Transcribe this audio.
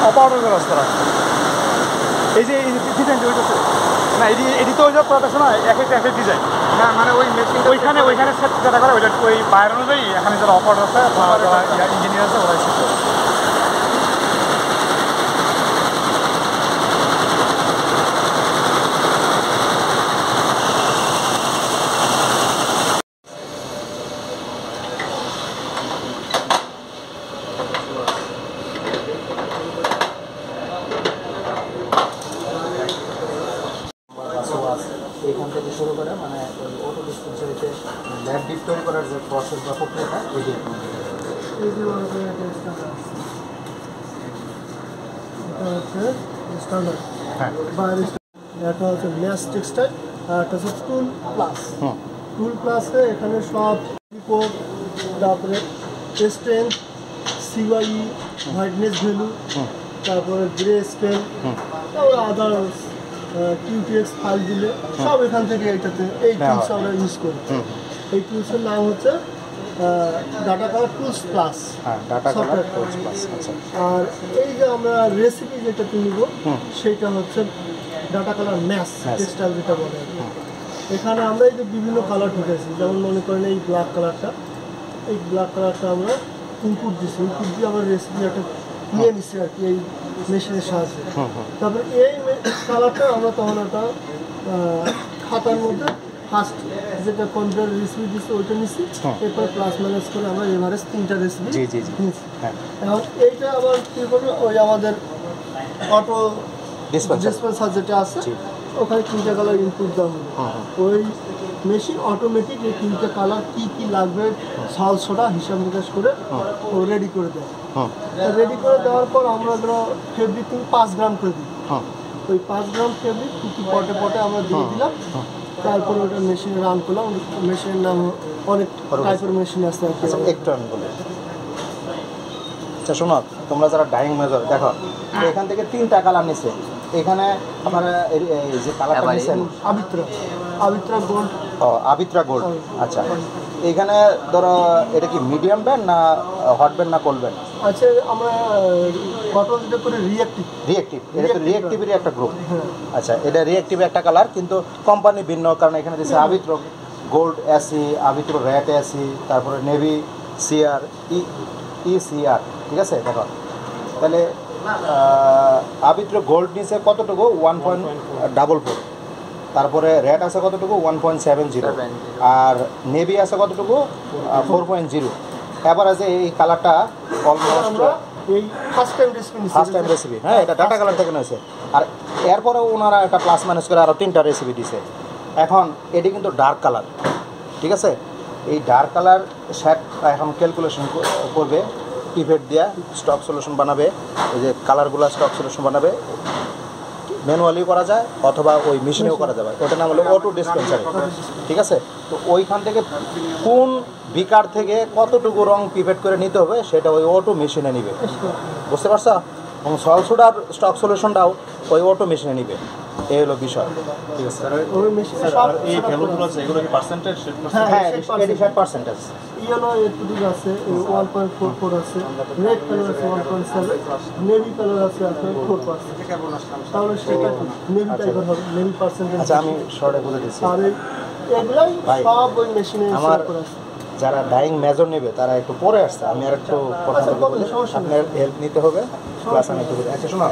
Operator রাস্তা এই যে ডিজাইন হইতেছে না, এটি তো ওই যে প্রোডাকশন হয় এক একটা ডিজাইন না, মানে ওই মেশিন ওইখানে সেট যেটা করে ওইটা ওই বাইর অনুযায়ী এখানে যারা অপারেটর আছে যারা ইঞ্জিনিয়ার আছে ওরাই সেট করে। এইখান থেকে শুরু করে মানে ওই অটো ডিসপেন্সারিতে ল্যাব ডিপ তৈরি করার যে প্রসেস বা প্রক্রিয়াটা এটি স্ট্যান্ডার্ড একটা হচ্ছে ম্যাস টেক্সটাইল আর একটা হচ্ছে টুল প্লাস। টুল প্লাসে এখানে সব রিপোর্ট, তারপরে স্ট্রেংথ, সিওয়াই, হোয়াইটনেস ভ্যালু, তারপরে গ্রে স্কেল, তারপরে আদার্স কিউটিএক্স ফাইল দিলে সব এখান থেকে এইটাতে এই টুলস আমরা ইউজ করি। এই টুলসের নাম হচ্ছে ডাটা কালার টুলস প্লাস। আর এই যে আমরা রেসিপি যেটাতে নিব সেইটা হচ্ছে ডাটা কালার ম্যাস টেক্সটাইল যেটা বলে। এখানে আমরা এই যে বিভিন্ন কালার ঢুকেছি, যেমন মনে করেন এই ব্ল্যাক কালারটা, এই ব্ল্যাক কালারটা আমরা ইনপুট দিচ্ছি, ইনপুট দিয়ে আমরা রেসিপি একটা নিয়ে নিচ্ছি আর কি এই মেশিনের সাহায্যে। তারপরে এই কালারটা আমরা তখন একটা খাতার মধ্যে ফার্স্ট যেটা কম্পিউটার রেসিপি দিচ্ছি ওইটা নিচ্ছি, এরপর প্লাস মাইনাস করে আমরা এভারেজ 3টা রেসিপি নিচ্ছি। এখন এইটা আবার কী করবে, ওই আমাদের অটো ডিসপেন্সার যেটা আছে ওখানে 3টা কালার ইনপুট দেওয়া হবে। ওই মেশিন অটোমেটিক এই 3টা কালার কী কী লাগবে সাল সোডা হিসাব নিকাশ করে ও রেডি করে দেয়। রেডি করে দেওয়ার পর আমরা ধরো ফেব্রিক 5 গ্রাম করে দিই। ওই 5 গ্রাম ফেব্রিক পটে পটে আমরা দিয়ে দিলাম, তারপরে ওটা মেশিনে রান করলাম। মেশিনের নাম অনেক টাইপের মেশিন আছে একটু আমি বলি। আচ্ছা শোনো, তোমরা যারা ডাইং মেজর দেখো এখান থেকে 3টা কালার নিচ্ছে। এখানে আপনারা যে কালারটা নিচ্ছেন আবিত্রা গোল্ড। ও আবিত্রা গোল্ড। আচ্ছা এখানে ধরো এটা কি মিডিয়াম ব্যান্ড না হট ব্যান্ড না কোল্ড ব্যান্ড? আচ্ছা আমরা কটন যেটা করে রিঅ্যাক্টিভ এটা তো রিঅ্যাক্টিভেরই একটা গ্রুপ। আচ্ছা এটা রিঅ্যাক্টিভের একটা কালার, কিন্তু কোম্পানি ভিন্ন, কারণ এখানে দিচ্ছে আবিত্র গোল্ড এসি, আবিত্র র্যাট এসি, তারপরে নেভি সিআর সিআর। ঠিক আছে দেখো তাহলে আবিত্র গোল্ড নিচে কতটুকু 1.44, তারপরে রেড আছে কতটুকু 1.70, আর নেভি আছে কতটুকু 4.0। এভারেজে এই কালারটা অলমোস্ট এই ফার্স্ট টাইম রেসিপি। হ্যাঁ এটা ডাটা কালার থেকে নিয়েছে। আর এরপরে ওনারা একটা প্লাস মাইনাস করে আরও 3টা রেসিপি দিছে। এখন এটি কিন্তু ডার্ক কালার, ঠিক আছে? এই ডার্ক কালার সেট এখন ক্যালকুলেশন করবে, পিভেট দিয়া স্টক সলিউশন বানাবে, এই যে কালারগুলো স্টক সলিউশন বানাবে, ম্যানুয়ালি করা যায় অথবা ওই মেশিনেও করা যাবে, ওটার নাম হলো অটো ডিসপেন্সারি। ঠিক আছে, তো ওইখান থেকে কোন বিকার থেকে কতটুকু রং পিভেট করে নিতে হবে সেটা ওই অটো মেশিনে নিবে, বুঝতে পারছো? এবং সল্ট সোডার স্টক সলিউশনটাও ওই অটো মেশিনে নিবে, এই হলো বিষয়। ঠিক আছে, ওই মেশিনে সব এই ভ্যালুগুলো আছে এগুলো কি পার্সেন্টেজ? হ্যাঁ 85%। ইয়েলো এটুকু আছে 1.44 আছে, রেড কালার আছে 1.7, নেভি কালার আছে আপনার 4%। তাহলে সেটা কি নেভি টাইপের হবে, নেভি পার্সেন্টেজ। আচ্ছা আমি শর্টে বলে দিচ্ছি, আর এগুলাই ভাই, সব ওই মেশিনে আমার সেট করা আছে। যারা ডাইং মেজর নেবে তারা একটু পরে আসছে, আমি আর একটু কথা বলি, সমস্যা নেই। আপনার হেল্প নিতে হবে প্লাস আমি একটু বলি। আচ্ছা শোনো,